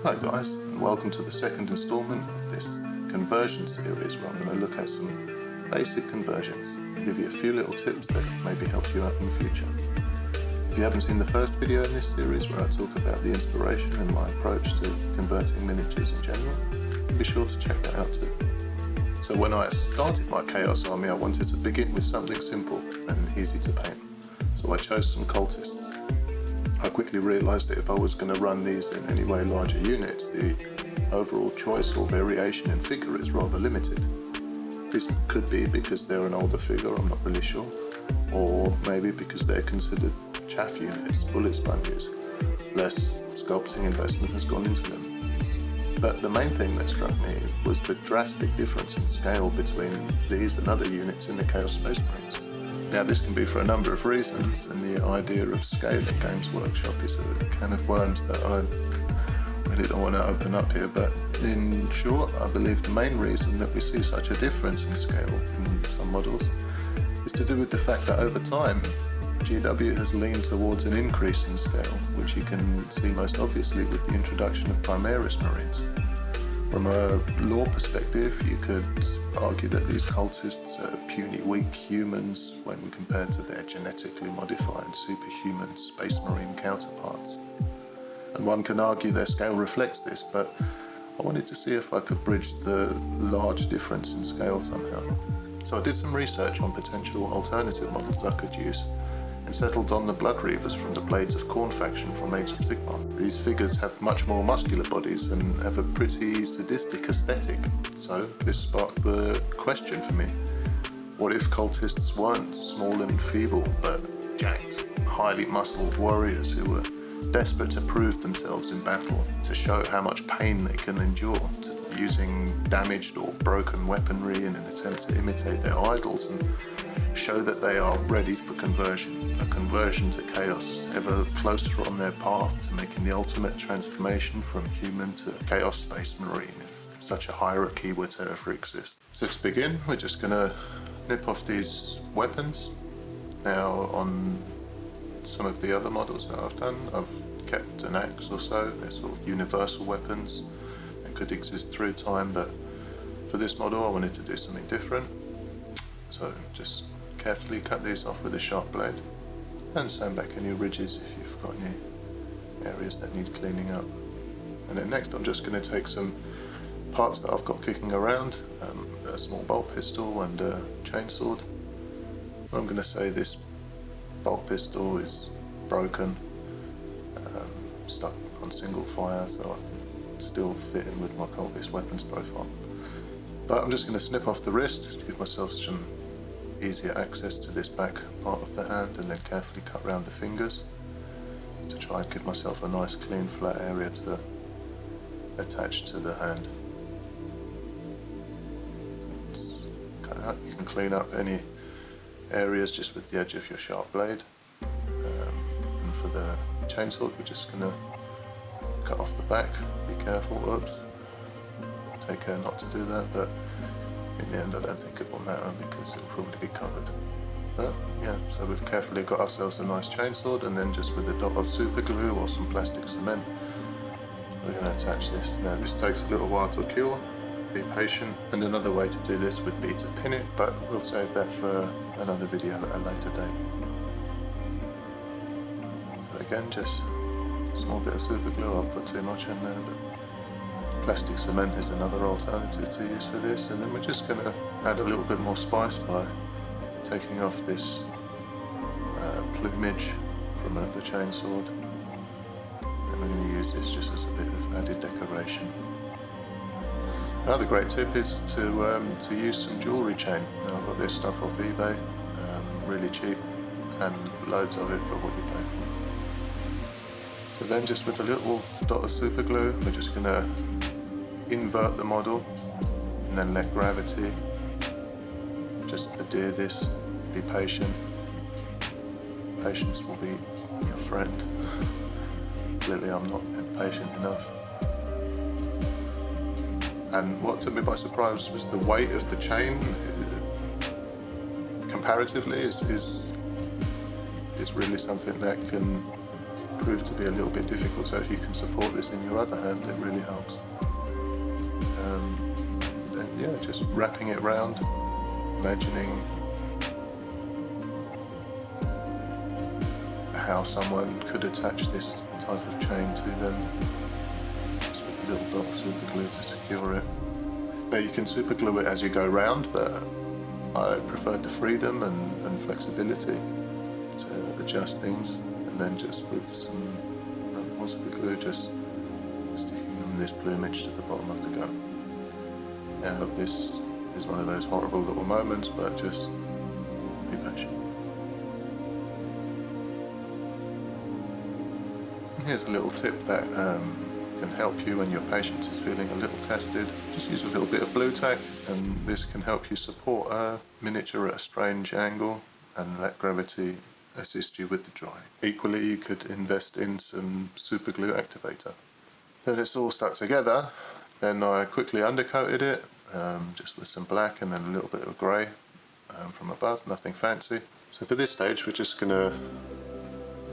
Hi guys, and welcome to the second instalment of this conversion series where I'm going to look at some basic conversions and give you a few little tips that maybe help you out in the future. If you haven't seen the first video in this series where I talk about the inspiration and my approach to converting miniatures in general, be sure to check that out too. So when I started my Chaos army, I wanted to begin with something simple and easy to paint. So I chose some cultists. I quickly realised that if I was going to run these in any way larger units, the overall choice or variation in figure is rather limited. This could be because they're an older figure, I'm not really sure, or maybe because they're considered chaff units, bullet sponges. Less sculpting investment has gone into them. But the main thing that struck me was the drastic difference in scale between these and other units in the Chaos Space Marines. Now this can be for a number of reasons, and the idea of scale at Games Workshop is a can of worms that I really don't want to open up here, but in short I believe the main reason that we see such a difference in scale in some models is to do with the fact that over time GW has leaned towards an increase in scale, which you can see most obviously with the introduction of Primaris Marines. From a lore perspective, you could argue that these cultists are puny, weak humans when compared to their genetically modified superhuman Space Marine counterparts. And one can argue their scale reflects this, but I wanted to see if I could bridge the large difference in scale somehow. So I did some research on potential alternative models that I could use, and settled on the Bloodreavers from the Blades of Khorne faction from Age of Sigmar. These figures have much more muscular bodies and have a pretty sadistic aesthetic, so this sparked the question for me. What if cultists weren't small and feeble, but jacked, highly muscled warriors who were desperate to prove themselves in battle, to show how much pain they can endure, using damaged or broken weaponry in an attempt to imitate their idols and show that they are ready for conversion, a conversion to chaos, ever closer on their path to making the ultimate transformation from human to Chaos Space Marine, if such a hierarchy were to ever exist. So to begin, we're just going to nip off these weapons. Now on some of the other models that I've done, I've kept an axe or so. They're sort of universal weapons that could exist through time, but for this model I wanted to do something different. So just carefully cut these off with a sharp blade and sand back any ridges if you've got any areas that need cleaning up. And then next I'm just going to take some parts that I've got kicking around, a small bolt pistol and a chainsword. I'm going to say this bolt pistol is broken, stuck on single fire, so I can still fit in with my cultist weapons profile. But I'm just going to snip off the wrist to give myself some easier access to this back part of the hand, and then carefully cut around the fingers to try and give myself a nice clean flat area to attach to the hand. Cut out. You can clean up any areas just with the edge of your sharp blade. And for the chainsword we're just going to cut off the back. Be careful, oops. Take care not to do that, but in the end I don't think it will matter because it will probably be covered. But yeah, so we've carefully got ourselves a nice chainsword, and then just with a dot of super glue or some plastic cement we're going to attach this. Now this takes a little while to cure, be patient, and another way to do this would be to pin it, but we'll save that for another video at a later date. So again, just a small bit of super glue, I'll put too much in there, but plastic cement is another alternative to use for this. And then we're just going to add a little bit more spice by taking off this plumage from the chainsword, and we're going to use this just as a bit of added decoration. Another great tip is to use some jewellery chain. Now I've got this stuff off eBay, really cheap, and loads of it for what you pay for. But then just with a little dot of super glue we're just going to invert the model and then let gravity just adhere this. Be patient. Patience will be your friend. Clearly I'm not patient enough. And what took me by surprise was the weight of the chain comparatively is really something that can prove to be a little bit difficult, so if you can support this in your other hand, it really helps. Then yeah, just wrapping it round, imagining how someone could attach this type of chain to them, just with a little dot of super glue to secure it. Now you can super glue it as you go round, but I preferred the freedom and flexibility to adjust things, and then just with some more super glue, just sticking on this plumage to the bottom of the gun. Now this is one of those horrible little moments, but just be patient. Here's a little tip that can help you when your patience is feeling a little tested. Just use a little bit of blue tack, and this can help you support a miniature at a strange angle and let gravity assist you with the drawing. Equally, you could invest in some super glue activator. Then it's all stuck together. Then I quickly undercoated it, just with some black and then a little bit of grey from above, nothing fancy. So for this stage, we're just going to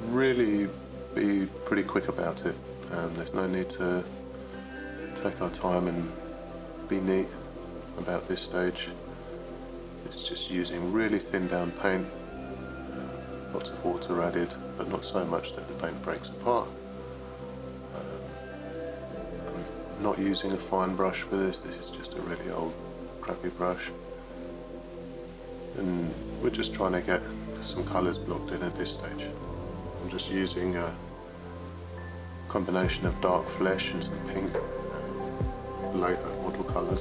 really be pretty quick about it. There's no need to take our time and be neat about this stage. It's just using really thin down paint, lots of water added, but not so much that the paint breaks apart. I'm not using a fine brush for this. This is just a really old crappy brush, and we're just trying to get some colours blocked in at this stage. I'm just using a combination of dark flesh and some pink later watercolours,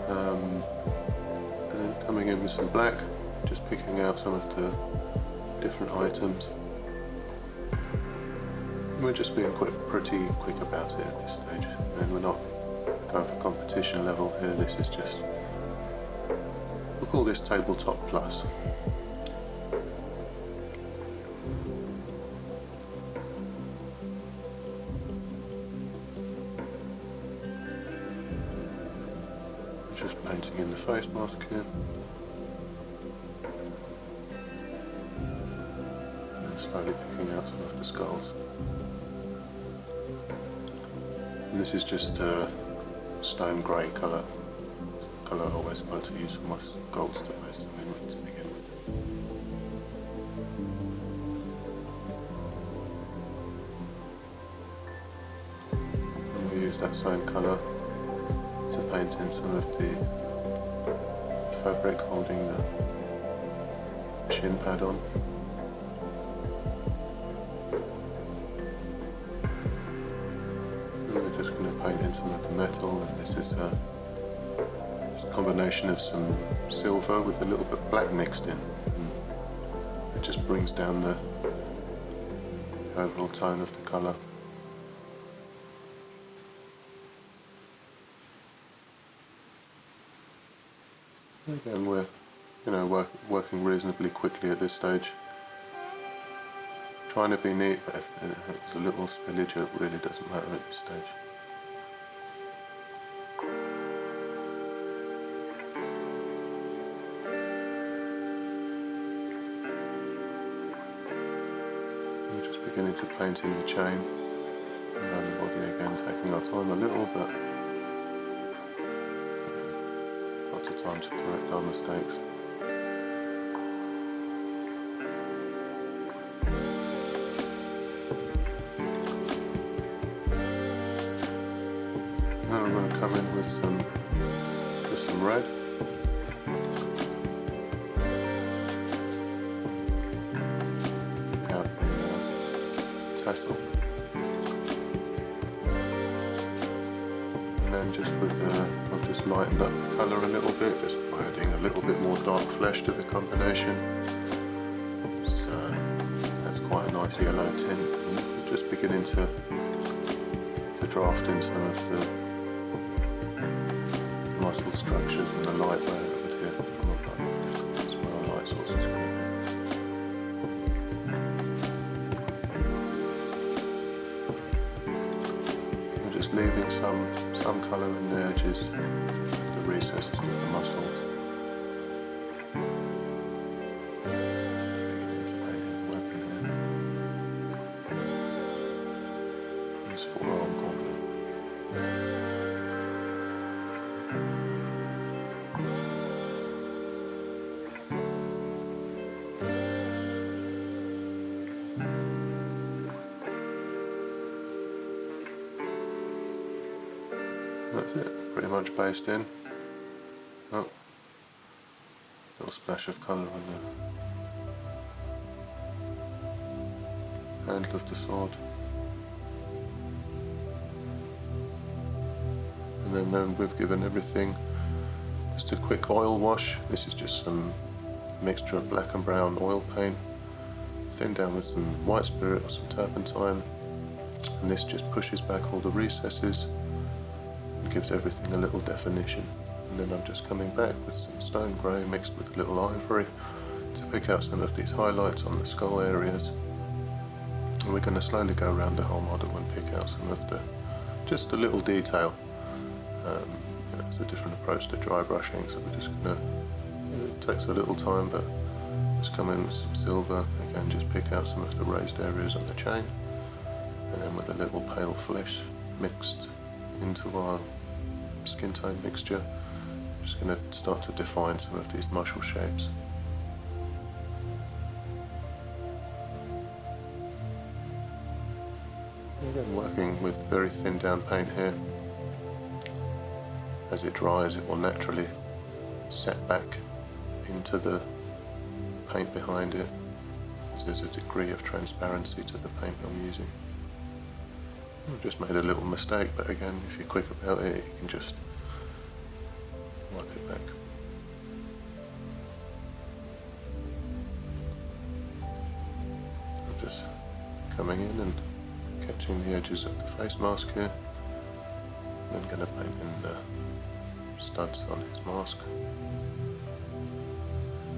and then coming in with some black, just picking out some of the different items. We're just being pretty quick about it at this stage, and we're not going for competition level here. This is just, we'll call this tabletop plus. Just painting in the face mask here. And then slowly picking out some of the skulls. And this is just a stone grey colour. Colour I always like to use for my skulls to base them in with to begin with. And we'll use that same colour to paint in some of the fabric holding the shin pad on. And we're just going to paint in some of the metal, and this is just a combination of some silver with a little bit of black mixed in. And it just brings down the overall tone of the colour. Again, we're working reasonably quickly at this stage. Trying to be neat, but if there's a little spillage, it really doesn't matter at this stage. We're just beginning to paint in the chain around the body again, taking our time a little, but lots of time to correct our mistakes. Now I'm going to come in with some red. Pick out the tassel. And then just I've just lightened up the colour a little bit, just by adding a little bit more dark flesh to the combination. So that's quite a nice yellow tint. And we're just beginning to draft in some of the muscle structures and the light way of it here from above. That's where our light source is going to be. We're just leaving some colour in the edges, the recesses of the muscles. Beginning to paint in the weapon here. That's it, pretty much based in. Oh, little splash of colour on the handle of the sword. And then we've given everything just a quick oil wash. This is just some mixture of black and brown oil paint, thinned down with some white spirit or some turpentine, and this just pushes back all the recesses and gives everything a little definition. And then I'm just coming back with some stone grey mixed with a little ivory to pick out some of these highlights on the skull areas. And we're going to slowly go around the whole model and pick out some of the, just a little detail. It's a different approach to dry brushing, so we're just going to, it takes a little time, but just come in with some silver, again just pick out some of the raised areas on the chain, and then with a little pale flesh mixed into our skin tone mixture, I'm just going to start to define some of these muscle shapes. Again, working with very thin down paint here. As it dries, it will naturally set back into the paint behind it, as there's a degree of transparency to the paint I'm using. I've just made a little mistake, but again, if you're quick about it, you can just wipe it back. I'm just coming in and catching the edges of the face mask here, and then going to paint in the studs on his mask.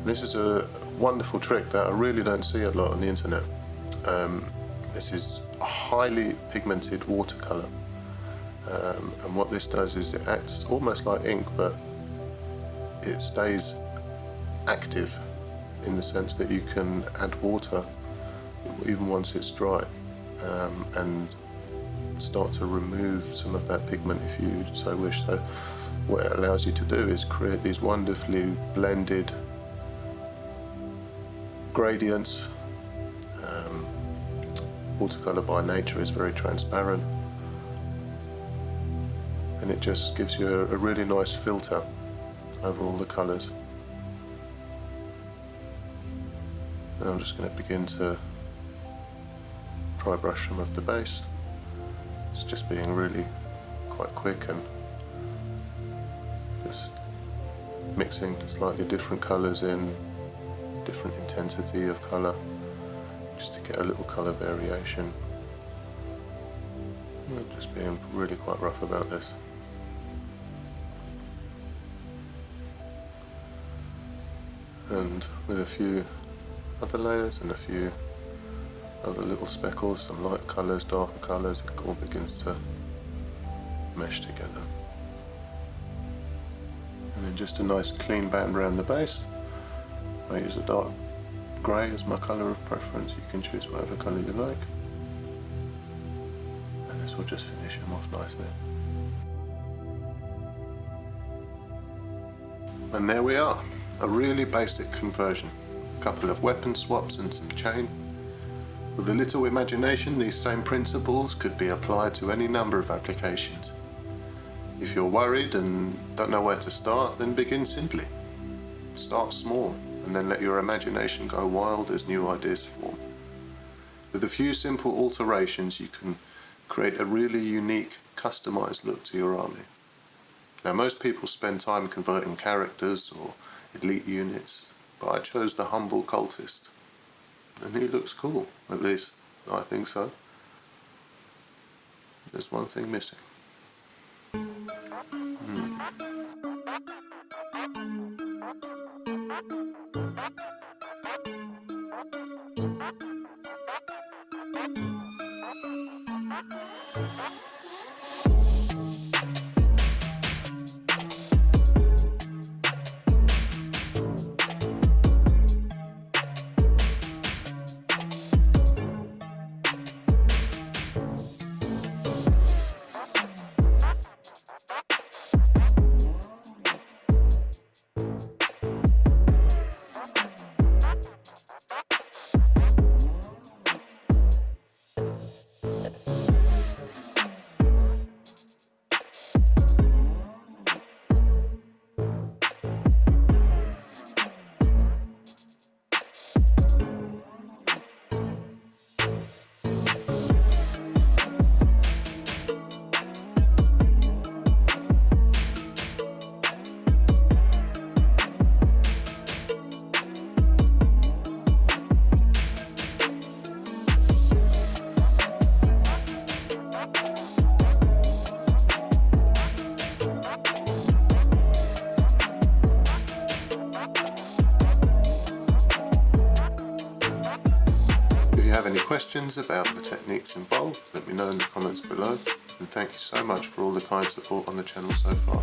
This is a wonderful trick that I really don't see a lot on the internet. This is a highly pigmented watercolour, and what this does is it acts almost like ink, but it stays active in the sense that you can add water even once it's dry, and start to remove some of that pigment if you so wish. So what it allows you to do is create these wonderfully blended gradients. Watercolour by nature is very transparent, and it just gives you a really nice filter over all the colours. And I'm just going to begin to dry brush some of the base. It's just being really quite quick and just mixing slightly different colours in, different intensity of colour, just to get a little colour variation. I'm just being really quite rough about this. And with a few other layers and a few other little speckles, some light colours, darker colours, it all begins to mesh together. And then just a nice clean band around the base. I use a dark grey as my colour of preference. You can choose whatever colour you like. And this will just finish him off nicely. And there we are, a really basic conversion. A couple of weapon swaps and some chain. With a little imagination, these same principles could be applied to any number of applications. If you're worried and don't know where to start, then begin simply. Start small, and then let your imagination go wild as new ideas form. With a few simple alterations, you can create a really unique, customized look to your army. Now, most people spend time converting characters or elite units, but I chose the humble cultist. And he looks cool, at least I think so. There's one thing missing. you have any questions about the techniques involved, let me know in the comments below, and thank you so much for all the kind support on the channel so far.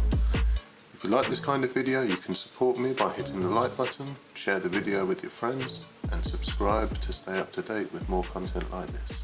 If you like this kind of video, you can support me by hitting the like button, share the video with your friends, and subscribe to stay up to date with more content like this.